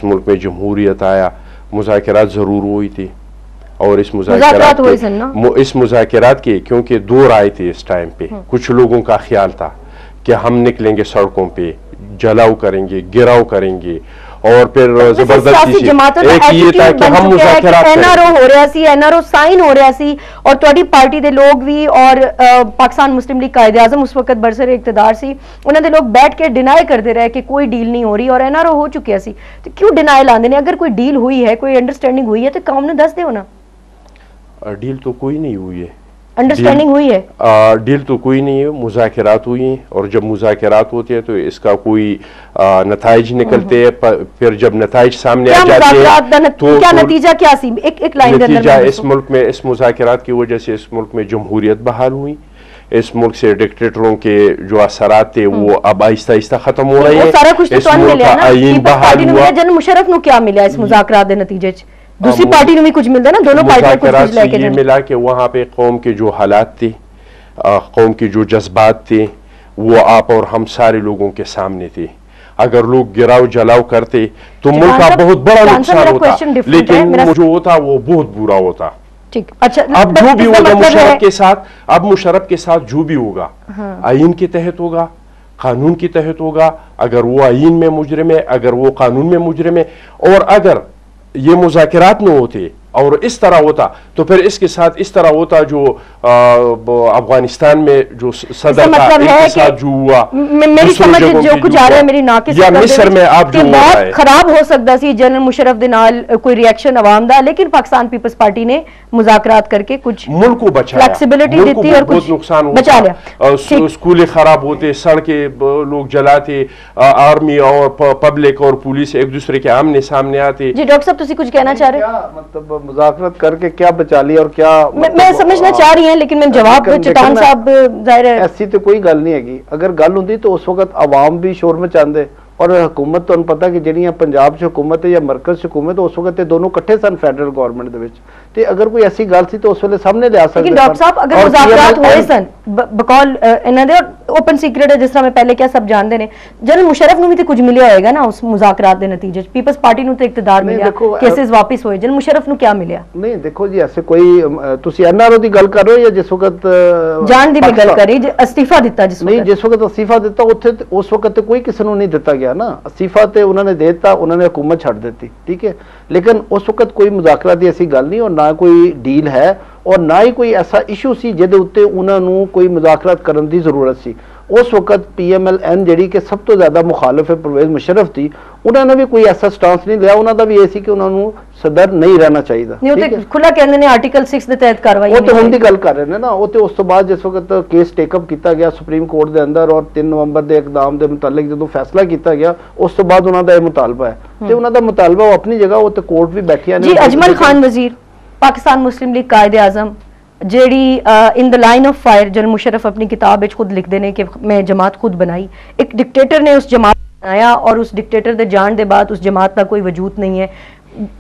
ملک میں جمہوریت آیا مذاکرات ضرور ہوئی تھی، اور اس مذاکرات کے کیونکہ دو رائے تھے اس ٹائم پہ. کچھ لوگوں کا خیال تھا کہ ہم نکلیں گے سڑکوں پہ، جلاؤ کریں گے، گراؤ کریں گے، اور پھر زبردستی سے ایک یہ تھا کہ ہم مذاکرات این آر او ہو رہا سی، این آر او سائن ہو رہا سی، اور تواڈی پارٹی دے لوگ بھی اور پاکستان مسلم لیگ قائد اعظم اس وقت برسر اقتدار سی، انہاں دے لوگ بیٹھ کے ڈینائی کرتے رہے کہ کوئی ڈیل نہیں ہو رہی، اور این آر او ہو چکیا سی. تو کیوں ڈینائی لاندے نے؟ اگر کوئی ڈیل ہوئی ہے، کوئی انڈرسٹینڈنگ ہوئی ہے تو قوم نے دس دے ہونا. ڈیل تو کوئی نہیں ہوئی ہے، انڈرسٹینڈنگ ہوئی ہے، ڈیل تو کوئی نہیں ہے، مذاکرات ہوئی ہیں، اور جب مذاکرات ہوتے ہیں تو اس کا کوئی نتائج نکلتے ہیں. پھر جب نتائج سامنے آ جاتے ہیں تو کیا نتیجہ کیا سی؟ ایک لائن دے اندر نتیجہ اس ملک میں اس مذاکرات کی وجہ سے اس ملک میں جمہوریت بحال ہوئی. اس ملک سے ڈکٹیٹروں کے جو اثرات تھے وہ اب آہستہ آہستہ ختم ہو رہے ہیں. سارا کچھ تو اس ملک کا آئین بحال ہوا. جنرل مشرف نو کیا ملا اس مذاکرات دے نتیجے چ؟ دوسری پارٹی نے بھی کچھ ملتا ہے نا، دونوں پارٹیاں کچھ لے کے یہ ملا کہ وہاں پہ قوم کے جو حالات تھے، قوم کے جو جذبات تھے، وہ آپ اور ہم سارے لوگوں کے سامنے تھے. اگر لوگ گراؤ جلاؤ کرتے تو ملک کا بہت بڑا نقصان ہوتا، لیکن جو ہوتا وہ بہت برا ہوتا. اب جو بھی ہوگا مشرف کے ساتھ، اب مشرف کے ساتھ جو بھی ہوگا آئین کے تحت ہوگا، قانون کے تحت ہوگا. اگر وہ آئین میں مجرم ہے، اگر وہ قانون میں مجرم ہے، اور اگر یہ مذاکرات نہ ہوتے اور اس طرح ہوتا تو پھر اس کے ساتھ اس طرح ہوتا جو افغانستان میں جو صدر تھا ان کے ساتھ جو ہوا، میری سمجھ جو کچھ آ رہا ہے میری ناقص یا مصر میں آپ جو ہو رہا ہے، بہت خراب ہو سکتا سی جنرل مشرف دے نال کوئی ریئیکشن عوام دا، لیکن پاکستان پیپلز پارٹی نے مذاکرات کر کے کچھ ملک کو بچایا، فلیکسیبلٹی دیتی اور کچھ نقصان بچا لیا. اسکولیں خراب ہوتے، سڑکیں لوگ جلاتے، آرمی اور پبلک اور پولیس ایک دوسرے کے آمنے سامنے آتے. جی ڈاکٹر صاحب تسی کچھ کہنا چاہ رہے ہیں؟ مطلب مذاکرات کر کے کیا بچا لیا اور کیا میں سمجھنا چاہ رہی ہیں، لیکن میں جواب چٹان صاحب ظاہر ہے ایسی تو کوئی گل نہیں ہے. اگر گل ہوندی تو اس وقت عوام بھی شور مچاندے، اور حکومت تو پتہ کہ جہاں پنجاب حکومت ہے یا مرکز حکومت اس وقت دونوں کٹھے سن فیڈرل گورنمنٹ دے وچ، تے اگر کوئی ایسی گل سی تو اس ویلے سامنے لے آ سکتے. لیکن ڈاکٹر صاحب اگر مذاکرات ہوئے سن بقول انہاں دے اوپن سیکرٹ ہے، جس طرح میں پہلے کیا سب جاندے نے، جنرل مشرف نو بھی تے کچھ ملیا ہوئے گا نا اس مذاکرات دے نتیجے چ. پیپلز پارٹی نو تے اقتدار ملیا، کیسز واپس ہوئے، جنرل مشرف نو کیا ملیا؟ نہیں دیکھو جی ایسے کوئی تسی این آر او دی گل کر رہے ہو یا جس وقت جان دی بھی گل کری استعفیٰ دیتا جس وقت؟ نہیں، جس وقت استعفیٰ دیتا اس وقت کوئی کسی نو نہیں دیتا گیا نا استعفیٰ، تے انہوں نے دیتا، انہوں نے حکومت چھڑ دیتی، ٹھیک ہے. لیکن اس وقت کوئی مذاکرات دی ایسی گل نہیں، اور نہ کوئی ڈیل ہے، اور نہ ہی کوئی ایسا ایشو سی جہدے اوتے انہوں نے کوئی مذاکرات کرن دی ضرورت سی. اس وقت پی ایم ایل این جڑی کہ سب تو زیادہ مخالف ہے پرویز مشرف تھی، انہوں نے بھی کوئی ایسا سٹانس نہیں لیا. انہوں دا بھی یہ سی کہ انہوں نے صدر نہیں رہنا چاہیے. کھلا کہندے نے آرٹیکل 6 دے تحت کاروائی وہ تو ہم دی گل کر رہے ہیں نا. وہ تو اس تو بعد جس وقت کیس ٹیک اپ کیتا گیا سپریم کورٹ دے اندر، اور 3 نومبر دے اقدام دے متعلق جدوں فیصلہ کیتا گیا اس تو بعد انہوں دا یہ مطالبہ ہے. تے انہوں دا مطالبہ وہ اپنی جگہ، وہ تو کورٹ بھی بیٹھیا نے. جی اجمل خان وزیر پاکستان مسلم لیگ قائد اعظم جیڑی ان دا line of fire general Musharraf اپنی کتاب خود لکھ دینے کہ میں جماعت خود بنائی. ایک ڈکٹیٹر نے اس جماعت بنایا، اور اس ڈکٹیٹر دے جان دے بعد اس جماعت کا کوئی وجود نہیں ہے.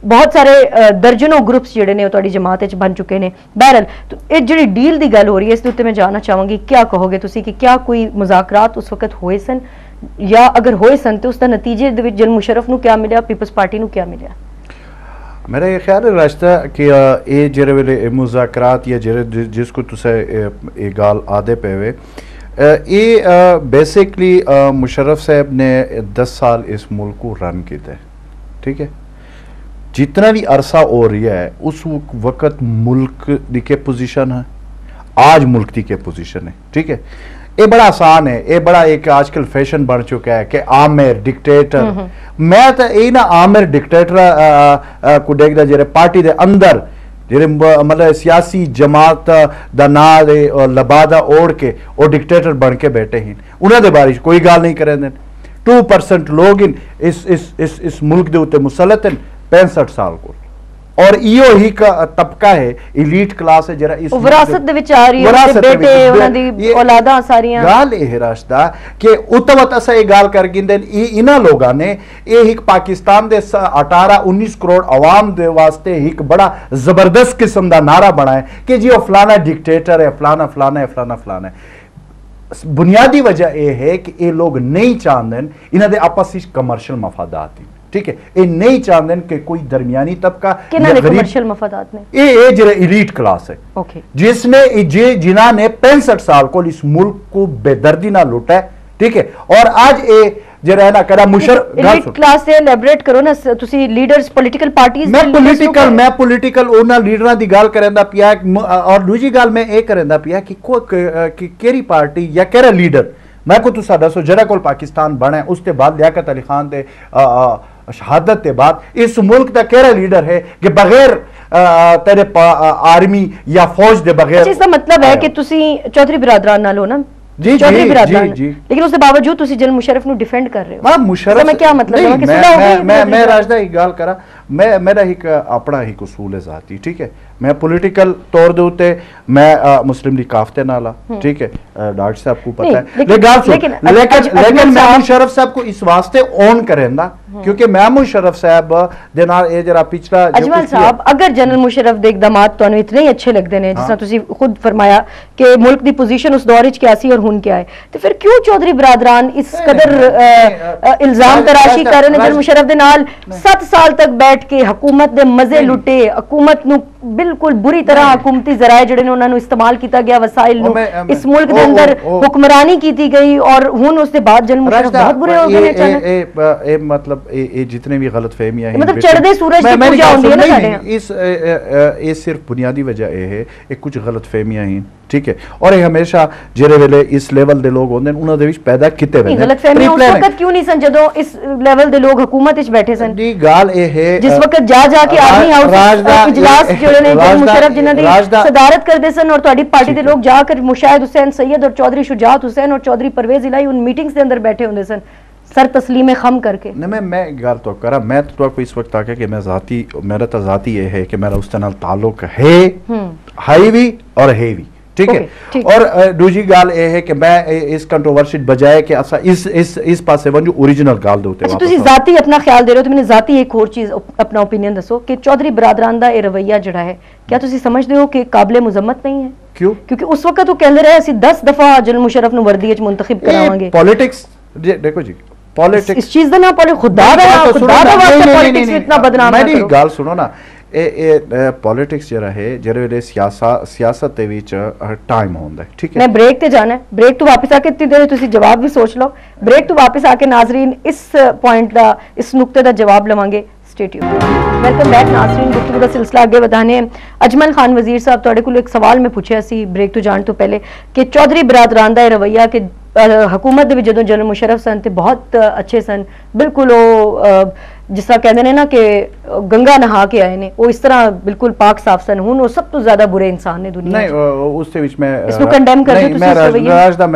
بہت سارے درجنوں گروپس جڑے نے تہاڈی جماعت وچ بن چکے نے. بہرحال تو یہ جڑی ڈیل دی گل ہو رہی ہے اس دے اوتے میں جاننا چاہوں گی کیا کہو گے تسی کہ کیا کوئی مذاکرات اس وقت ہوئے سن، یا اگر ہوئے سن تو اس دا نتیجے دے وچ جنرل مشرف نو کیا ملیا، پیپلز پارٹی نو کیا ملیا؟ میرا یہ خیال ہے راستہ کہ یہ جڑے ویلے مذاکرات یا جس کو تسے یہ گال آدھے پہ ہوئے، یہ بیسکلی مشرف صاحب نے 10 سال اس ملک کو رن کیتا ہے، ٹھیک ہے. جتنا بھی عرصہ ہو رہی ہے اس وقت ملک دی کے پوزیشن ہے، آج ملک دی کے پوزیشن ہے، ٹھیک ہے. یہ بڑا آسان ہے، یہ بڑا ایک آج کل فیشن بن چکا ہے کہ عامر ڈکٹیٹر. میں تو یہ نا عامر ڈکٹیٹر کو دیکھ دا جڑے پارٹی دے اندر جڑے مطلب سیاسی جماعت دا نا دے لبادہ اوڑ کے وہ ڈکٹیٹر بن کے بیٹھے ہیں، انہوں دے بارے کوئی گال نہیں کریں دیں. 2% لوگ اس ملک دے ہوتے مسلط ہیں 65 سال کو، اور ایو ہی کا طبقہ ہے، ایلیٹ کلاس ہے جرا اس وراثت دے وچ آ رہی ہے، بیٹے انہاں دی اولاداں ساریاں. گال یہ راشدہ کہ اتوت اسا یہ گال کر گندن انہاں لوگاں نے یہ ایک پاکستان دے 18-19 کروڑ عوام دے واسطے ایک بڑا زبردست قسم دا نعرہ بنایا کہ جی وہ فلانا ڈکٹیٹر ہے، فلانا فلانا ہے، فلانا فلانا ہے. بنیادی وجہ یہ ہے کہ یہ لوگ نہیں چاہتے انہاں دے آپس وچ کمرشل مفادات ہیں، ٹھیک ہے یہ نہیں چاہتے کہ کوئی درمیانی طبقہ کمرشل مفادات نے یہ جڑا ایلیٹ کلاس ہے جس نے جنہاں نے 65 سال کو اس ملک کو بے دردی نہ لوٹا ہے ٹھیک ہے اور آج یہ جو رہنا کرا مشرف ایلیٹ کلاس سے ایلیبریٹ کرو نا تسی لیڈرز پولیٹیکل پارٹیز میں پولیٹیکل انہاں لیڈراں دی گل کریندا پیا اور دوسری گل میں یہ کریندا پیا کہ کیڑی پارٹی یا کیڑا لیڈر میں کو تسا دسو جڑا کول پاکستان بنا ہے اس کے بعد لیاقت علی خان دے شہادت کے بعد اس ملک دا کیڑا لیڈر ہے کہ بغیر تیرے آرمی یا فوج دے بغیر اس کا مطلب ہے کہ تسی چودھری برادران نال ہو نا چودھری برادران لیکن اس کے باوجود تسی جنرل مشرف نو ڈیفینڈ کر رہے ہو مشرف میں کیا مطلب ہے کہ صلح ہو گئی میں راجدہ ایک گال کرا میرا ایک اپنا ایک اصول ہے ذاتی ٹھیک ہے میں پولیٹیکل طور دے ہوتے میں مسلم لیگ کافتے نالا ٹھیک ہے ڈاکٹر صاحب کو پتہ ہے لیکن محمود شرف صاحب کو اس واسطے اون کریں نا کیونکہ محمود شرف صاحب دے نال اے جڑا پچھلا اجمل صاحب اگر جنرل مشرف دے اقدامات تانوں اتنے ہی اچھے لگدے نے جس طرح تسی خود فرمایا کہ ملک دی پوزیشن اس دور وچ کیا سی اور ہن کیا ہے تو پھر کیوں چودھری برادران اس قدر الزام تراشی کر رہے ہیں جنرل مشرف دے نال 7 سال تک بیٹھ کے حکومت دے مزے لٹے حکومت نو بالکل بری طرح حکومتی ذرائع جڑے نے انہاں نو استعمال کیتا گیا وسائل نو اس ملک دے اندر حکمرانی کیتی گئی اور ہن اس دے بعد جنرل مشرف بہت برے ہو گئے اچانک اے مطلب اے جتنے بھی غلط فہمیاں ہیں مطلب چڑھدے سورج کی پوجا ہوندی ہے نا ساڈے اس یہ صرف بنیادی وجہ اے ہے کہ کچھ غلط فہمیاں ہیں ٹھیک ہے اور یہ ہمیشہ جڑے ویلے اس لیول دے لوگ ہوندے انہاں دے وچ پیدا کیتے ہوئے غلط فہمیاں اس وقت کیوں نہیں سن جدوں اس لیول دے لوگ حکومت وچ بیٹھے سن دی گال اے ہے جس وقت جا کے آرمی ہاؤس اجلاس جڑے نے جنرل مشرف جنہاں دی صدارت کردے سن اور تہاڈی پارٹی دے لوگ جا کر مشاہد حسین سید اور چودھری شجاعت حسین اور چودھری پرویز الہی ان میٹنگز دے اندر بیٹھے ہوندے سن سر تسلیم خم کر کے میں گال تو کرا میں تو کو اس وقت آ کے میں ذاتی میرا تو ذاتی یہ ہے کہ میرا اس نال تعلق ہے ہائی وی اور ہیوی ٹھیک ہے اور دوسری گال یہ ہے کہ میں اس کنٹروورسی بجائے کہ اسا اس پاسے ون جو اوریجنل گال دے ہوتے تسی ذاتی اپنا خیال دے رہے ہو تو میں نے ذاتی ایک اور چیز اپنا اوپینین دسو کہ چودھری برادران دا یہ رویہ جڑا ہے کیا تسی سمجھدے ہو کہ قابل مذمت نہیں ہے کیوں کیونکہ اس وقت وہ کہندے رہے اسی 10 دفعہ جنرل مشرف نو وردی وچ منتخب کراواں گے پولیٹکس دیکھو جی پولیٹکس اس چیز دا نا خدا دا پولیٹکس اتنا بدنام نہ کرو میری گال سنو نا پولیٹکس جڑا ہے جڑے ویلے سیاست دے وچ ٹائم ہوندا ہے ٹھیک ہے میں بریک تے جانا ہے بریک تو واپس آ کے اتنی دیر تسی جواب بھی سوچ لو بریک تو واپس آ کے ناظرین اس پوائنٹ دا اس نقطے دا جواب لواں گے اسٹے ٹیون ویلکم بیک ناظرین گفتگو کا سلسلہ آگے بڑھانے اجمل خان وزیر صاحب تواڈے کول ایک سوال میں پوچھیا سی بریک تو جان تو پہلے کہ چودھری برادران دا رویہ کہ حکومت دے جدوں جنرل مشرف سن تے بہت اچھے سن بالکل وہ جس طرح کہندے نے نا کہ گنگا نہا کے آئے نے وہ اس طرح بالکل پاک صاف سن ہن وہ سب تو زیادہ برے انسان نے دنیا نہیں اس دے وچ میں اس کو کنڈیم کر دو تسی راجدہ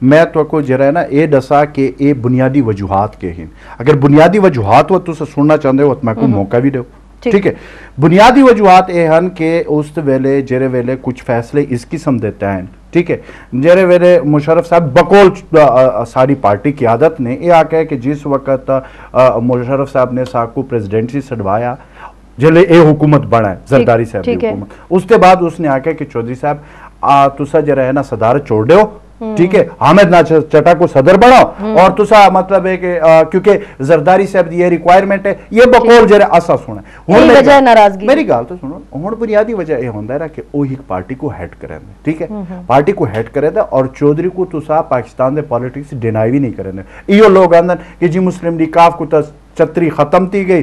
میں تو کو جرا ہے نا اے دسا کہ اے بنیادی وجوہات کے ہیں اگر بنیادی وجوہات وہ تسا سننا چاہندے ہو تو میں کو موقع بھی دیو ٹھیک ہے بنیادی وجوہات یہ ہیں کہ اس ویلے جڑے ویلے کچھ فیصلے اس قسم دیتے ہیں ٹھیک ہے جڑے ویلے مشرف صاحب بقول ساری پارٹی قیادت نے یہ آکھا ہے کہ جس وقت مشرف صاحب نے ساکو پریزیڈنسی سڑوایا جلے اے حکومت بنا ہے زرداری صاحب کی حکومت اس کے بعد اس نے آکھا کہ چودھری صاحب تسا جڑا ہے نا صدارت چھوڑ دیو ٹھیک ہے حامد نا چٹا کو صدر بناؤ اور تسا مطلب ہے کہ کیونکہ زرداری صاحب یہ ریکوائرمنٹ ہے یہ بقول جڑا اسا سنا وجہ ناراضگی میری گل تو سنو ہن بنیادی وجہ یہ ہوندا ہے کہ وہ ایک پارٹی کو ہیڈ کرے ٹھیک ہے پارٹی کو ہیڈ کرے اور چودھری کو تسا پاکستان دے پولیٹکس ڈینائی بھی نہیں کرے ایو لوگ آندن کہ جی مسلم لیگ کاف کو چتری ختم تھی گئی